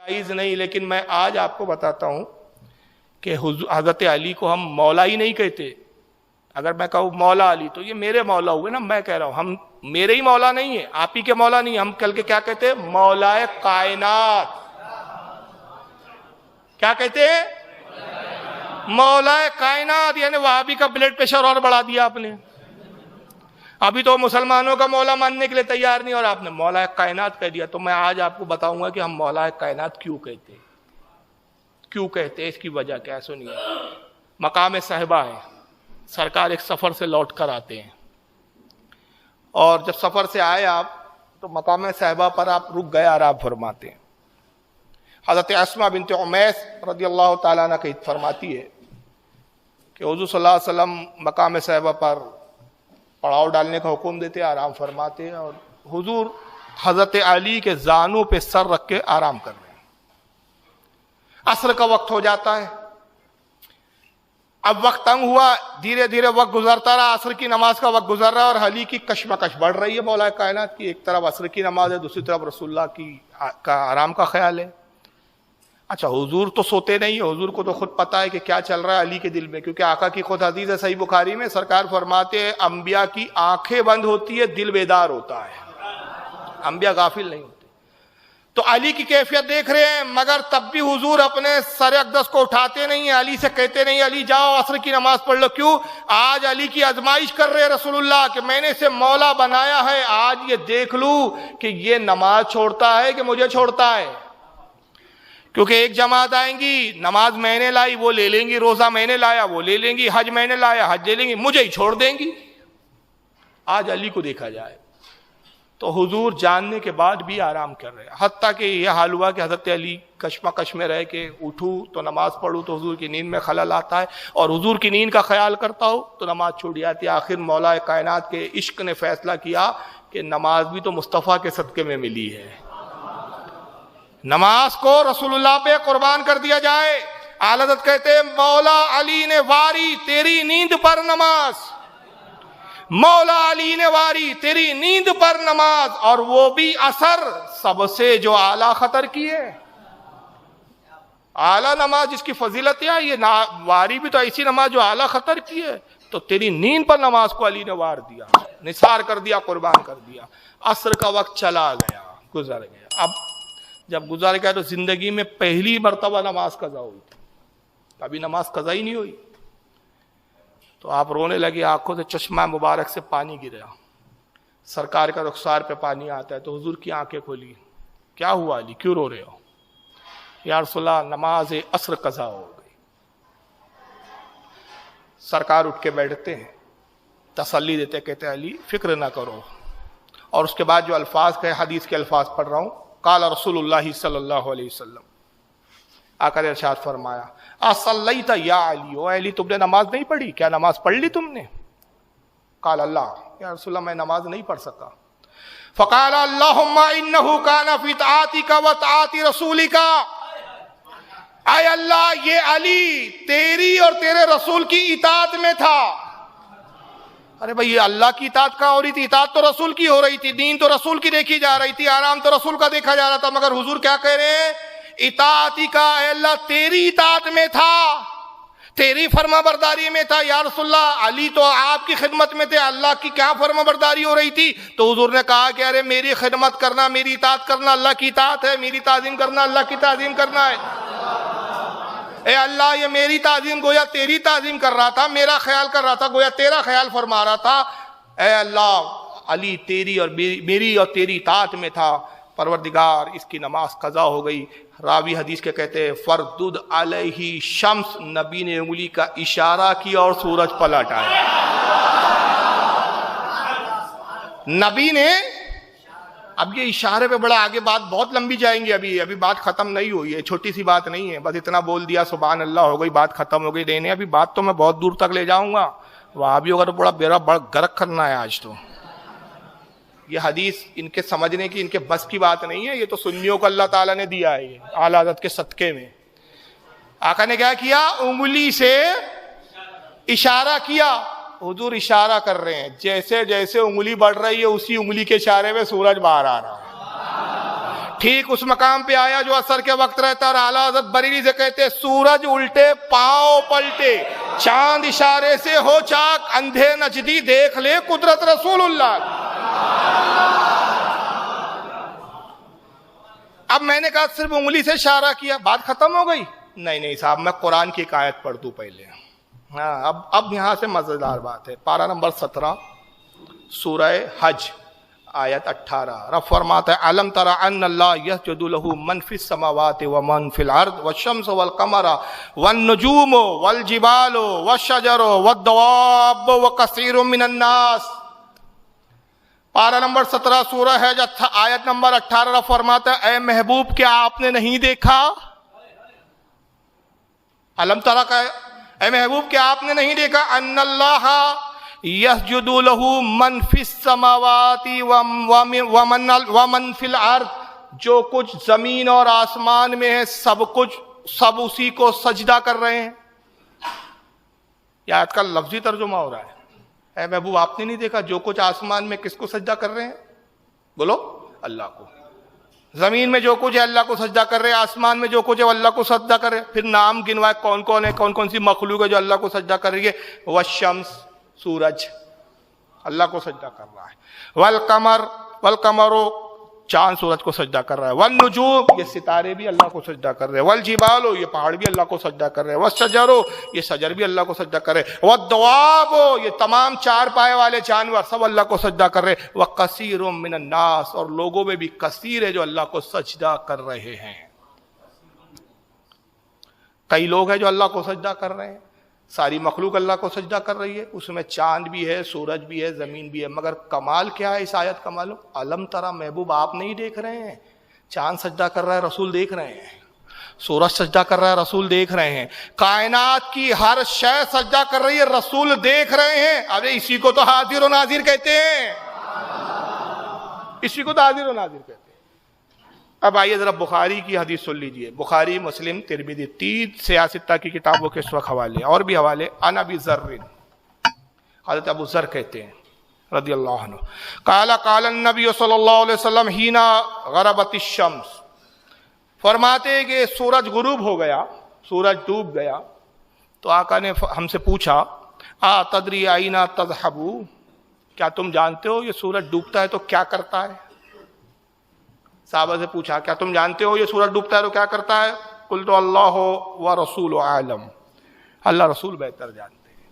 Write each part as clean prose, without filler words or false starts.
جائز نہیں، لیکن میں آج آپ کو بتاتا ہوں کہ حضرت علی کو ہم مولا ہی نہیں کہتے. اگر میں کہوں مولا علی تو یہ میرے مولا ہوئے نا. میں کہہ رہا ہوں ہم میرے ہی مولا نہیں ہیں، آپ ہی کے مولا نہیں. ہم کل کے کیا کہتے ہیں؟ مولا کائنات. کیا کہتے ہیں؟ مولا کائنات. یعنی وہابی کا بلڈ پریشر اور بڑھا دیا آپ نے. ابھی تو مسلمانوں کا مولا ماننے کے لیے تیار نہیں اور آپ نے مولا کائنات کہہ دیا. تو میں آج آپ کو بتاؤں گا کہ ہم مولا کائنات کیوں کہتے ہیں، کیوں کہتے ہیں، اس کی وجہ کیا ہے. سنیے. مقام صحبہ ہے. سرکار ایک سفر سے لوٹ کر آتے ہیں اور جب سفر سے آئے آپ تو مقام صحبہ پر آپ رک گئے، آرام فرماتے ہیں. حضرت اسماء بنت عمیس رضی اللہ تعالیٰ عنہ کہ فرماتی ہے کہ حضور صلی اللہ علیہ وسلم مقام صحبہ پر پڑاؤ ڈالنے کا حکم دیتے، آرام فرماتے ہیں اور حضور حضرت علی کے زانوں پہ سر رکھ کے آرام کر رہے ہیں. عصر کا وقت ہو جاتا ہے. اب وقت تنگ ہوا، دھیرے دھیرے وقت گزرتا رہا، عصر کی نماز کا وقت گزر رہا ہے اور علی کی کشمکش بڑھ رہی ہے مولا کائنات کی. ایک طرف عصر کی نماز ہے، دوسری طرف رسول اللہ کا آرام کا خیال ہے. اچھا حضور تو سوتے نہیں، حضور کو تو خود پتا ہے کہ کیا چل رہا ہے علی کے دل میں، کیونکہ آقا کی خود حدیث ہے صحیح بخاری میں. سرکار فرماتے ہیں انبیاء کی آنکھیں بند ہوتی ہے، دل بیدار ہوتا ہے، انبیاء غافل نہیں ہوتے. تو علی کی کیفیت دیکھ رہے ہیں، مگر تب بھی حضور اپنے سر اقدس کو اٹھاتے نہیں ہیں، علی سے کہتے نہیں علی جاؤ عصر کی نماز پڑھ لو. کیوں؟ آج علی کی آزمائش کر رہے رسول اللہ کہ میں نے اسے مولا بنایا ہے، آج یہ دیکھ لوں کہ یہ نماز چھوڑتا ہے کہ مجھے چھوڑتا ہے. کیونکہ ایک جماعت آئیں گی، نماز میں نے لائی وہ لے لیں گی، روزہ میں نے لایا وہ لے لیں گی، حج میں نے لایا حج لے لیں گی، مجھے ہی چھوڑ دیں گی. آج علی کو دیکھا جائے تو حضور جاننے کے بعد بھی آرام کر رہے ہیں. حتیٰ کہ یہ حال ہوا کہ حضرت علی کشمکش میں رہ کے اٹھوں تو نماز پڑھوں تو حضور کی نیند میں خلل آتا ہے اور حضور کی نیند کا خیال کرتا ہو تو نماز چھوٹ جاتی ہے. آخر مولا کائنات کے عشق نے فیصلہ کیا کہ نماز بھی تو مصطفیٰ کے صدقے میں ملی ہے، نماز کو رسول اللہ پہ قربان کر دیا جائے. اعلی حضرت کہتے ہیں مولا علی نے واری تیری نیند پر نماز، مولا علی نے واری تیری نیند پر نماز، اور وہ بھی عصر سب سے جو اعلیٰ خطر کی ہے. اعلیٰ نماز جس کی فضیلت ہے، یہ واری بھی تو ایسی نماز جو اعلیٰ خطر کی ہے. تو تیری نیند پر نماز کو علی نے وار دیا، نثار کر دیا، قربان کر دیا. عصر کا وقت چلا گیا، گزر گیا. اب جب گزر گیا تو زندگی میں پہلی مرتبہ نماز قضا ہوئی تھی، ابھی نماز قضا ہی نہیں ہوئی. تو آپ رونے لگے، آنکھوں سے چشمہ مبارک سے پانی گرا، سرکار کا رخسار پہ پانی آتا ہے. تو حضور کی آنکھیں کھولی. کیا ہوا علی، کیوں رو رہے ہو؟ یا رسول اللہ نماز عصر قضا ہو گئی. سرکار اٹھ کے بیٹھتے ہیں، تسلی دیتے، کہتے ہیں علی فکر نہ کرو. اور اس کے بعد جو الفاظ کہے، حدیث کے الفاظ پڑھ رہا ہوں. قال رسول اللہ صلی اللہ علیہ وسلم، آقا نے ارشاد فرمایا اصلیت یا علی، او علی تم نے نماز نہیں پڑھی کیا؟ نماز پڑھ لی تم نے؟ قال اللہ، یا رسول اللہ میں نماز نہیں پڑھ سکا. فقال اللہم انہ کان فی طاعتک و طاعت رسولک، اے اللہ یہ علی تیری اور تیرے رسول کی اطاعت میں تھا. ارے بھئی یہ اللہ کی اطاعت کا ہو رہی تھی، اطاعت تو رسول کی ہو رہی تھی، دین تو رسول کی دیکھی جا رہی تھی، آرام تو رسول کا دیکھا جا رہا تھا. مگر حضور کیا کہہ رہے ہیں؟ اطاعتی کا، اے اللہ تیری اطاعت میں تھا، تیری فرما برداری میں تھا. یا رسول اللہ علی تو آپ کی خدمت میں تھے، اللہ کی کیا فرما برداری ہو رہی تھی؟ تو حضور نے کہا کہ ارے میری خدمت کرنا، میری اطاعت کرنا اللہ کی اطاعت ہے، میری تعظیم کرنا اللہ کی تعظیم کرنا ہے. اے اللہ یہ میری تعظیم گویا تیری تعظیم کر رہا تھا، میرا خیال کر رہا تھا گویا تیرا خیال فرما رہا تھا. اے اللہ علی تیری اور میری اور تیری اطاعت میں تھا. پروردگار اس کی نماز قضا ہو گئی. راوی حدیث کے کہتے ہیں فردد علیہ شمس، نبی نے انگلی کا اشارہ کیا اور سورج پلٹ آیا. نبی نے، اب یہ اشارے پہ بڑا آگے بات بہت لمبی جائیں گی، ابھی بات ختم نہیں ہوئی ہے، چھوٹی سی بات نہیں ہے، بس اتنا بول دیا سبحان اللہ ہو گئی، بات ختم ہو گئی. نہیں، ابھی بات تو میں بہت دور تک لے جاؤں گا. وہاں بھی اگر بڑا گرک کرنا ہے آج تو. یہ حدیث ان کے سمجھنے کی، ان کے بس کی بات نہیں ہے، یہ تو سنیوں کو اللہ تعالیٰ نے دیا ہے یہ اعلیٰ حضرت کے صدقے میں. آقا نے کیا کیا؟ انگلی سے اشارہ کیا. حضور اشارہ کر رہے ہیں، جیسے جیسے انگلی بڑھ رہی ہے اسی انگلی کے اشارے میں سورج باہر آ رہا ہے. ٹھیک اس مقام پہ آیا جو عصر کے وقت رہتا، اور اعلیٰ حضرت بریلی سے کہتے سورج الٹے پاؤں پلٹے، چاند اشارے سے ہو چاک، اندھے نجدی دیکھ لے قدرت رسول اللہ۔ اب میں نے کہا صرف انگلی سے اشارہ کیا، بات ختم ہو گئی؟ نہیں صاحب، میں قرآن کی ایک آیت پڑھ دوں پہلے۔ ہاں اب یہاں سے مزیدار بات ہے۔ پارہ نمبر 17 سورہ حج آیت 18، رب فرماتا ہے الم تر ان اللہ یسجد لہ من فی السماوات ومن فی الارض والشمس والقمر والنجوم والجبال والشجر والدواب وکثیر من الناس۔ پارہ نمبر 17 سورہ حج آیت نمبر 18، رب فرماتا ہے اے محبوب کیا آپ نے نہیں دیکھا؟ الم تر کا اے محبوب کیا آپ نے نہیں دیکھا ان اللہ یسجد لہ من فی السماوات ومن فی الارض، جو کچھ زمین اور آسمان میں ہے سب اسی کو سجدہ کر رہے ہیں۔ یہ آیت کا لفظی ترجمہ ہو رہا ہے، اے محبوب آپ نے نہیں دیکھا جو کچھ آسمان میں کس کو سجدہ کر رہے ہیں؟ بولو اللہ کو۔ زمین میں جو کچھ ہے اللہ کو سجدہ کر رہے ہیں، آسمان میں جو کچھ ہے وہ اللہ کو سجدہ کر رہے ہیں۔ پھر نام گنوائے کون کون ہے، کون کون سی مخلوق ہے جو اللہ کو سجدہ کر رہی ہے۔ والشمس، سورج اللہ کو سجدہ کر رہا ہے، والقمر چاند سورج کو سجدہ کر رہا ہے، والنجوم یہ ستارے بھی اللہ کو سجدہ کر رہے ہیں، والجبال یہ پہاڑ بھی اللہ کو سجدہ کر رہے ہیں، والشجر یہ شجر بھی اللہ کو سجدہ کر رہے ہیں، والدواب یہ تمام چار پائے والے جانور سب اللہ کو سجدہ کر رہے ہیں، وکثیر من الناس اور لوگوں میں بھی کثیر ہے جو اللہ کو سجدہ کر رہے ہیں۔ کئی لوگ ہیں جو اللہ کو سجدہ کر رہے ہیں، ساری مخلوق اللہ کو سجدہ کر رہی ہے، اس میں چاند بھی ہے، سورج بھی ہے، زمین بھی ہے، مگر کمال کیا ہے اس آیت کا معلوم؟ علم ترا محبوب آپ نہیں دیکھ رہے ہیں؟ چاند سجدہ کر رہا ہے رسول دیکھ رہے ہیں، سورج سجدہ کر رہا ہے رسول دیکھ رہے ہیں، کائنات کی ہر شے سجدہ کر رہی ہے رسول دیکھ رہے ہیں۔ ارے اسی کو تو حاضر و ناظر کہتے ہیں، اسی کو تو حاضر و ناظر کہتے ہیں۔ اب آئیے ذرا بخاری کی حدیث سن لیجئے، بخاری، مسلم، ترمذی، 3 سیاستہ کی کتابوں کے اس وقت حوالے اور بھی حوالے۔ عن ابی ذر، حضرت ابو ذر کہتے ہیں رضی اللہ عنہ، قال قال النبی صلی اللہ علیہ وسلم حین غربت الشمس، فرماتے ہیں کہ سورج غروب ہو گیا، سورج ڈوب گیا، تو آقا نے ہم سے پوچھا تدری این تذهب، کیا تم جانتے ہو یہ سورج ڈوبتا ہے تو کیا کرتا ہے؟ صحابہ سے پوچھا کیا تم جانتے ہو یہ سورج ڈوبتا ہے تو کیا کرتا ہے؟ قلت اللہ ورسول اعلم، اللہ رسول بہتر جانتے ہیں،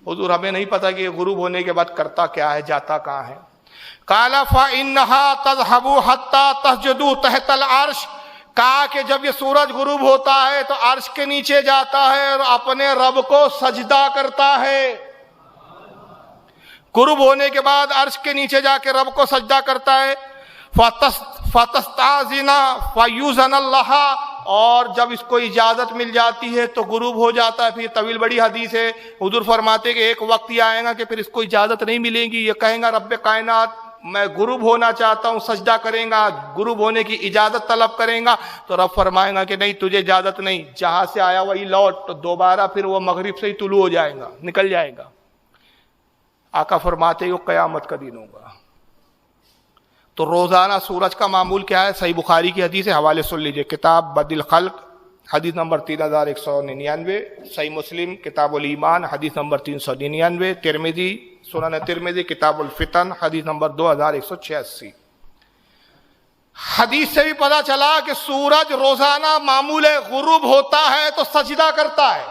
حضور ہمیں نہیں پتا کہ یہ غروب ہونے کے بعد کرتا کیا ہے، جاتا کہاں ہے۔ قال فإنها تذهب حتى تسجد تحت العرش، کہا کہ جب یہ سورج غروب ہوتا ہے تو عرش کے نیچے جاتا ہے اور اپنے رب کو سجدہ کرتا ہے۔ غروب ہونے کے بعد عرش کے نیچے جا کے رب کو سجدہ کرتا ہے، فَتَسْتَأْذِنَ فَيُؤْذَنَ لَهَا، اور جب اس کو اجازت مل جاتی ہے تو غروب ہو جاتا ہے۔ پھر طویل بڑی حدیث ہے، حضور فرماتے کہ ایک وقت یہ آئے گا کہ پھر اس کو اجازت نہیں ملے گی، یہ کہیں گا رب کائنات میں غروب ہونا چاہتا ہوں، سجدہ کریں گا، غروب ہونے کی اجازت طلب کریں گا، تو رب فرمائے گا کہ نہیں تجھے اجازت نہیں، جہاں سے آیا وہی لوٹ، تو دوبارہ پھر وہ مغرب سے ہی طلوع ہو جائے گا، نکل جائے گا۔ آقا فرماتے وہ قیامت کا دن ہوگا۔ تو روزانہ سورج کا معمول کیا ہے؟ صحیح بخاری کی حدیث ہے، حوالے سن لیجئے، کتاب بدل خلق حدیث نمبر 3199، صحیح مسلم کتاب الایمان حدیث نمبر 399، ترمذی سنن ترمذی کتاب الفتن حدیث نمبر 2186۔ حدیث سے بھی پتا چلا کہ سورج روزانہ معمول غروب ہوتا ہے تو سجدہ کرتا ہے۔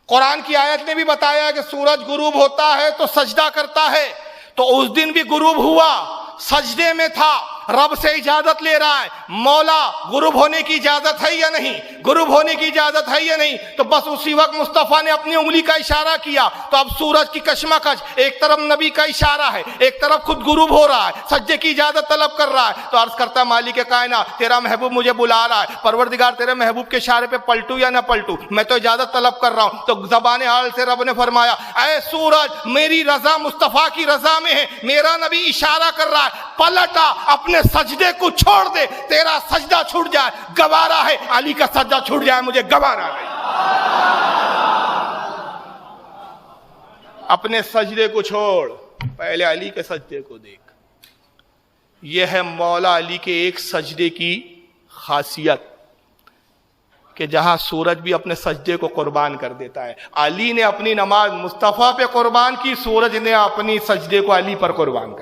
قرآن کی آیت نے بھی بتایا کہ سورج غروب ہوتا ہے تو سجدہ کرتا ہے، تو اس دن بھی غروب ہوا، سجدے میں تھا، رب سے اجازت لے رہا ہے، مولا غروب ہونے کی اجازت ہے یا نہیں، غروب ہونے کی اجازت ہے یا نہیں، تو بس اسی وقت مصطفیٰ نے اپنی انگلی کا اشارہ کیا، تو اب سورج کی کشمکش، ایک طرف نبی کا اشارہ ہے، ایک طرف خود غروب ہو رہا ہے، سجدے کی اجازت طلب کر رہا ہے، تو عرض کرتا مالک کائنات تیرا محبوب مجھے بلا رہا ہے، پروردگار تیرے محبوب کے اشارے پہ پلٹوں یا نہ پلٹوں، میں تو اجازت طلب کر رہا ہوں۔ تو زبان حال سے رب نے فرمایا اے سورج میری رضا مصطفیٰ کی رضا میں ہے، میرا نبی اشارہ کر رہا ہے، پلٹا، اپنے سجدے کو چھوڑ دے، تیرا سجدہ چھوٹ جائے، گوارا ہے، علی کا سجدہ چھوٹ جائے مجھے گوارا نہیں۔ اپنے سجدے کو چھوڑ، پہلے علی کے سجدے کو دیکھ۔ یہ ہے مولا علی کے ایک سجدے کی خاصیت کہ جہاں سورج بھی اپنے سجدے کو قربان کر دیتا ہے. علی نے اپنی نماز مصطفیٰ پہ قربان کی، سورج نے اپنی سجدے کو علی پر قربان کر دیا.